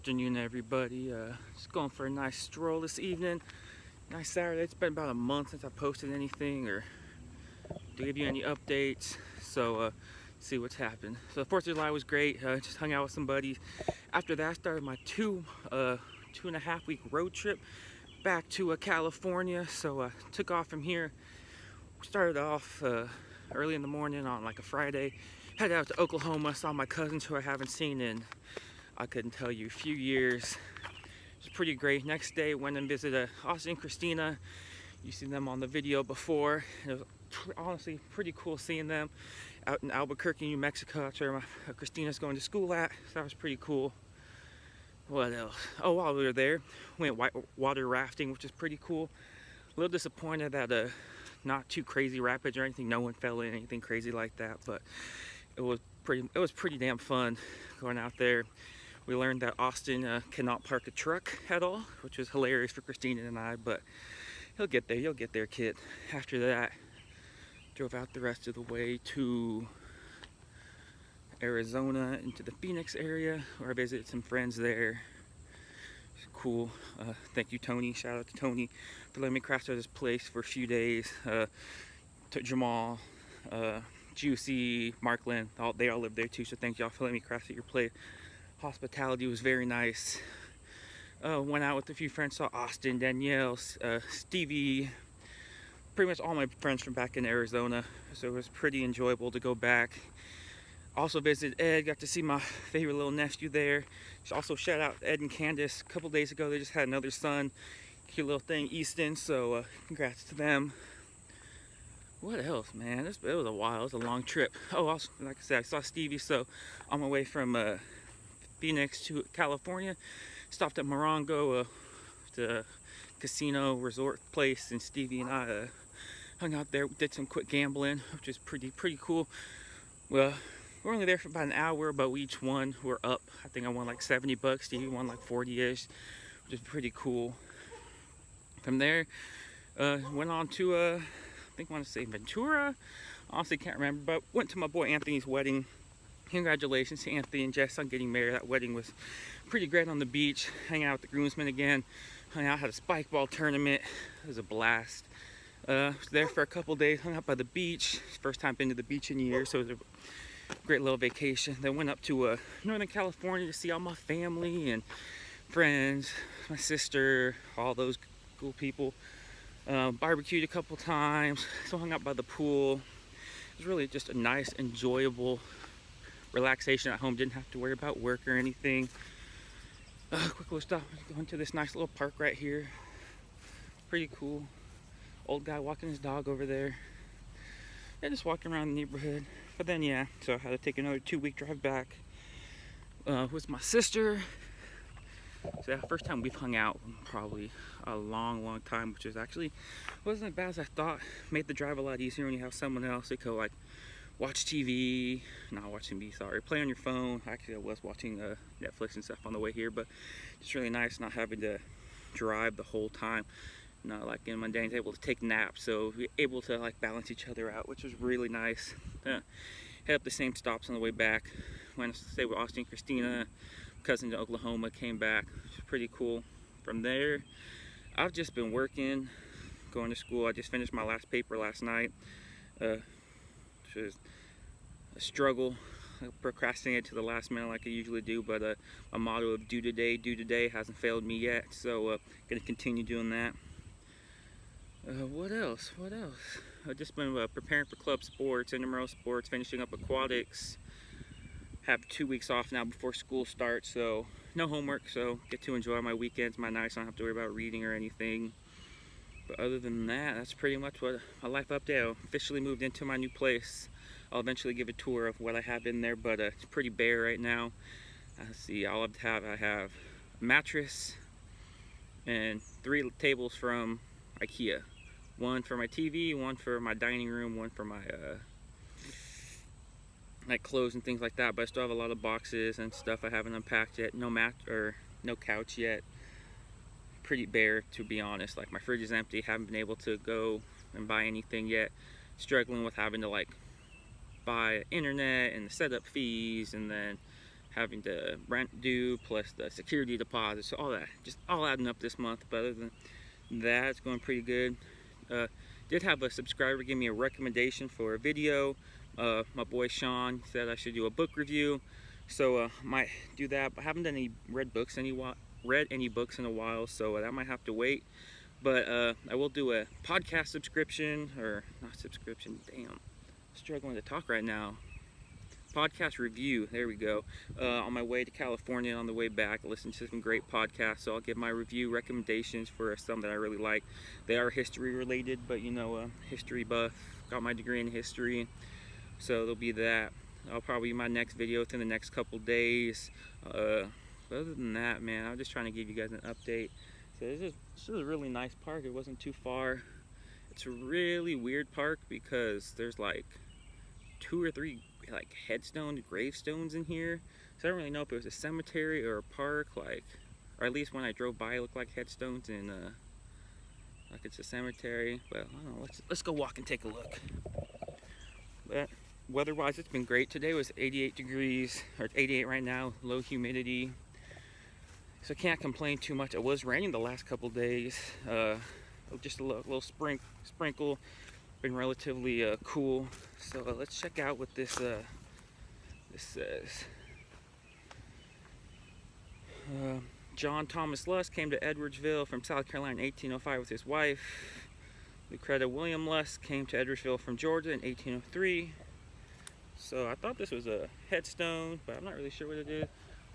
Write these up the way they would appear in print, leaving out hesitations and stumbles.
afternoon, everybody. Just going for a nice stroll this evening. Nice Saturday. It's been about a month since I posted anything or to give you any updates. So see what's happened. So 4th of July was great. Just hung out with some buddies. After that, I started my two and a half week road trip back to California. So took off from here. Started off early in the morning on like a Friday. Headed out to Oklahoma. Saw my cousins who I haven't seen in, I couldn't tell you, a few years. It was pretty great. Next day, went and visited Austin and Christina. You seen them on the video before. It was honestly pretty cool seeing them out in Albuquerque, New Mexico. That's where Christina's going to school at. So that was pretty cool. What else? Oh, while we were there, we went water rafting, which is pretty cool. A little disappointed that not too crazy rapids or anything. No one fell in anything crazy like that, but it was pretty damn fun going out there. We learned that Austin cannot park a truck at all, which was hilarious for Christina and I, but you'll get there, kid. After that, drove out the rest of the way to Arizona, into the Phoenix area, where I visited some friends there. Cool. Thank you, Tony. Shout out to Tony for letting me crash at his place for a few days. To Jamal, Juicy, Markland, they all live there too, so thank y'all for letting me crash at your place. Hospitality was very nice. Went out with a few friends, saw Austin, Danielle, Stevie, pretty much all my friends from back in Arizona, so it was pretty enjoyable to go back. Also visited Ed, got to see my favorite little nephew there. Also shout out Ed and Candace. A couple days ago they just had another son, cute little thing, Easton, so congrats to them. What else, man? It was a while. It was a long trip. Oh, also, like I said, I saw Stevie, so on my way from Phoenix to California, stopped at Morongo, the casino resort place, and Stevie and I hung out there, did some quick gambling, which is pretty cool. Well, we're only there for about an hour, but we each won. We're up. I think I won like $70. Stevie won like 40-ish, which is pretty cool. From there, went on to I want to say Ventura. Honestly, can't remember, but went to my boy Anthony's wedding. Congratulations to Anthony and Jess on getting married. That wedding was pretty great on the beach. Hang out with the groomsmen again. Hung out, had a spike ball tournament. It was a blast. Was there for a couple days. Hung out by the beach. First time been to the beach in years, so it was a great little vacation. Then went up to Northern California to see all my family and friends, my sister, all those cool people. Barbecued a couple times. So hung out by the pool. It was really just a nice, enjoyable relaxation at home. Didn't have to worry about work or anything. Quick little stop. Going to this nice little park right here. Pretty cool. Old guy walking his dog over there. Yeah, just walking around the neighborhood. But then yeah, so I had to take another 2-week drive back with my sister. So yeah, first time we've hung out in probably a long time, which is actually wasn't as bad as I thought. Made the drive a lot easier when you have someone else. You could like watch TV, not watch TV, sorry, play on your phone. Actually, I was watching Netflix and stuff on the way here, but it's really nice not having to drive the whole time. Not like in mundane, able to take naps, so we're able to like balance each other out, which was really nice. Head up the same stops on the way back. Went to stay with Austin and Christina. Cousin to Oklahoma, came back. Which was pretty cool. From there, I've just been working, going to school. I just finished my last paper last night, which was a struggle. I procrastinated to the last minute like I usually do, but my motto of do today hasn't failed me yet, so gonna continue doing that. What else? I've just been preparing for club sports, intramural sports, finishing up aquatics. Have 2 weeks off now before school starts, so no homework, so get to enjoy my weekends, my nights. I don't have to worry about reading or anything. But other than that, that's pretty much what my life update. I officially moved into my new place. I'll eventually give a tour of what I have in there, but it's pretty bare right now. Let's see, I have a mattress and 3 tables from IKEA. One for my TV, one for my dining room, one for my like clothes and things like that. But I still have a lot of boxes and stuff I haven't unpacked yet. No couch yet. Pretty bare, to be honest. Like my fridge is empty. Haven't been able to go and buy anything yet. Struggling with having to like buy internet and the setup fees, and then having the rent due plus the security deposit, so all that, just all adding up this month. But other than that, it's going pretty good. Did have a subscriber give me a recommendation for a video. My boy Sean said I should do a book review, so might do that. But I haven't done any read any books in a while, so that might have to wait. But I will do a podcast subscription, or not subscription, damn, I'm struggling to talk right now. Podcast review, there we go. On my way to California, on the way back, I listened to some great podcasts, so I'll give my review recommendations for some that I really like. They are history related, but you know, history buff, got my degree in history, so there'll be that. I'll probably do my next video within the next couple days. But other than that, man, I'm just trying to give you guys an update. So this is a really nice park. It wasn't too far. It's a really weird park because there's like 2 or 3 like headstones, gravestones in here. So I don't really know if it was a cemetery or a park, like, or at least when I drove by, it looked like headstones, and like it's a cemetery. But I don't know. Let's go walk and take a look. But weather-wise, it's been great. Today was 88 degrees, or 88 right now. Low humidity, so can't complain too much. It was raining the last couple days. Just a little sprinkle. Been relatively cool. So let's check out what this says. John Thomas Lusk came to Edwardsville from South Carolina in 1805 with his wife. Lucretta William Lusk came to Edwardsville from Georgia in 1803. So I thought this was a headstone, but I'm not really sure what it is.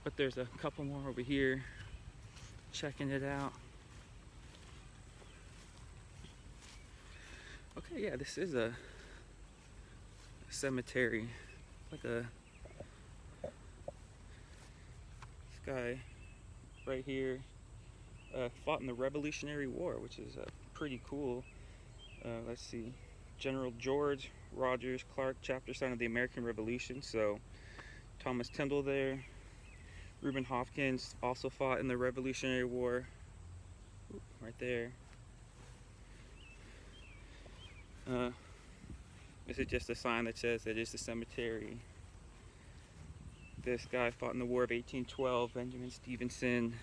But there's a couple more over here. Checking it out. Okay, yeah, this is a cemetery. Like this guy right here fought in the Revolutionary War, which is pretty cool. Let's see, General George Rogers Clark, chapter son of the American Revolution. So Thomas Tyndall there. Reuben Hopkins also fought in the Revolutionary War. Ooh, right there. This is just a sign that says it is the cemetery. This guy fought in the War of 1812, Benjamin Stevenson.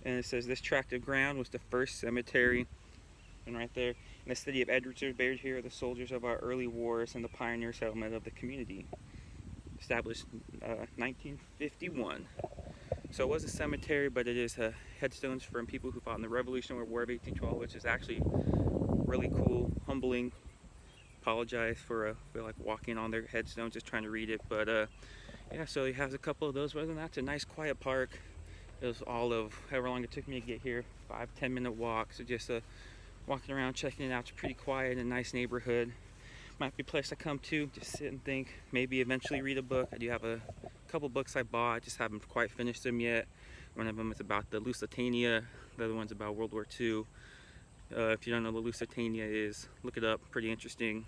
And it says this tract of ground was the first cemetery. And right there, in the city of Edwardsville, buried here are the soldiers of our early wars and the pioneer settlement of the community. Established 1951. So it was a cemetery, but it is headstones from people who fought in the Revolutionary War of 1812, which is actually really cool, humbling. Apologize for like walking on their headstones, just trying to read it. But yeah, so he has a couple of those. But other than that, it's a nice quiet park. It was all of however long it took me to get here, 5-10 minute walk. So just walking around, checking it out. It's pretty quiet and nice neighborhood. Might be a place to come to, just sit and think, maybe eventually read a book. I do have a couple books I bought, I just haven't quite finished them yet. One of them is about the Lusitania, the other one's about World War II. If you don't know what Lusitania is, look it up, pretty interesting.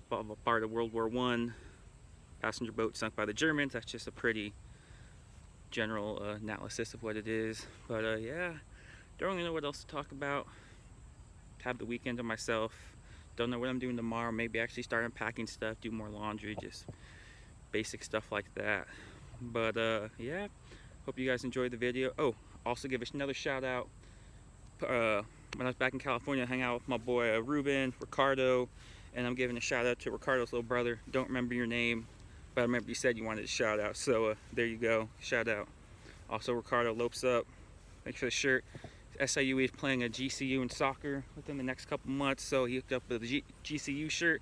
Part of World War I, passenger boat sunk by the Germans. That's just a pretty general analysis of what it is. But yeah, don't really know what else to talk about. Have the weekend to myself. Don't know what I'm doing tomorrow. Maybe actually start unpacking stuff, do more laundry, just basic stuff like that. But yeah, hope you guys enjoyed the video. Oh, also give another shout out. When I was back in California, I hung out with my boy Ruben, Ricardo, and I'm giving a shout out to Ricardo's little brother. Don't remember your name, but I remember you said you wanted a shout out, so there you go, shout out. Also, Ricardo Lopes Up, thanks for the shirt. SIU is playing a GCU in soccer within the next couple months, so he hooked up with a GCU shirt.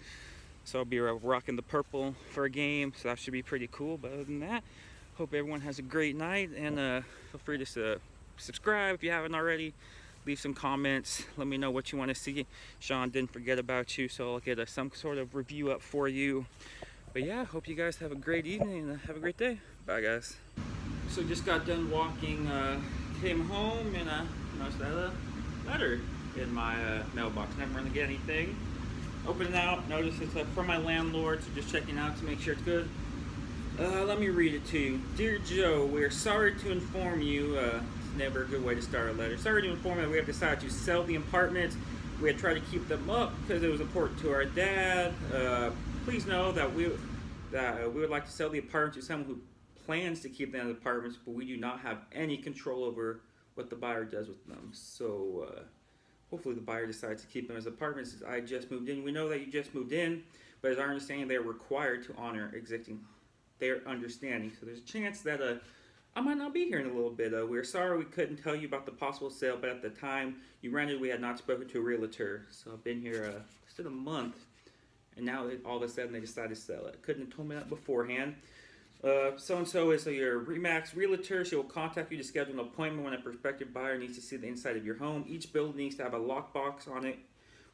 So I'll be rocking the purple for a game, so that should be pretty cool. But other than that, hope everyone has a great night, and feel free to subscribe if you haven't already. Leave some comments, let me know what you want to see. Sean didn't forget about you, so I'll get some sort of review up for you. But yeah, hope you guys have a great evening and have a great day. Bye guys. So just got done walking, came home, and noticed that a letter in my mailbox. Never really get anything. Open it out, notice it's from my landlord, so just checking out to make sure it's good. Let me read it to you. Dear Joe, we're sorry to inform you, it's never a good way to start a letter. Sorry to inform you that we have decided to sell the apartment we had tried to keep them up because it was important to our dad. Please know that we would like to sell the apartment to someone who plans to keep them as apartments, but we do not have any control over what the buyer does with them. So hopefully the buyer decides to keep them as apartments. I just moved in. We know that you just moved in, but as our understanding, they are required to honor existing their understanding. So there's a chance that I might not be here in a little bit. We're sorry we couldn't tell you about the possible sale, but at the time you rented, we had not spoken to a realtor. So I've been here just a month, and now all of a sudden they decided to sell it. Couldn't have told me that beforehand. So-and-so is your RE/MAX realtor. She will contact you to schedule an appointment when a prospective buyer needs to see the inside of your home. Each building needs to have a lockbox on it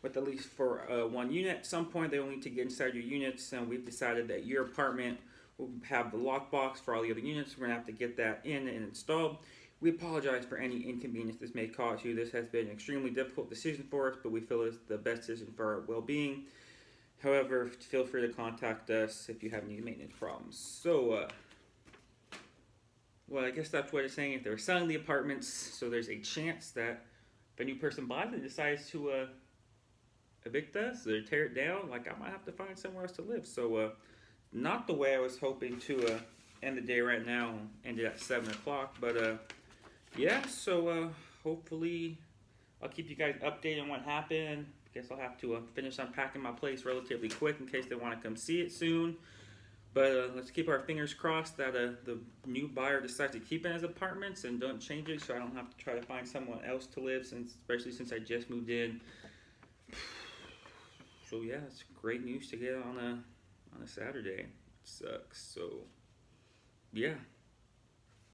with at least for one unit. At some point, they will need to get inside your units, and we've decided that your apartment will have the lockbox for all the other units. We're going to have to get that in and installed. We apologize for any inconvenience this may cause you. This has been an extremely difficult decision for us, but we feel it's the best decision for our well-being. However, feel free to contact us if you have any maintenance problems. So, well, I guess that's what it's saying. If they're selling the apartments, so there's a chance that if a new person buys it and decides to evict us or tear it down, like I might have to find somewhere else to live. So, not the way I was hoping to end the day right now. Ended at 7 o'clock, but yeah. So hopefully I'll keep you guys updated on what happened. Guess I'll have to finish unpacking my place relatively quick in case they want to come see it soon. But let's keep our fingers crossed that the new buyer decides to keep it as apartments and don't change it, so I don't have to try to find someone else to live, especially since I just moved in. So yeah, it's great news to get on a Saturday. It sucks. So yeah.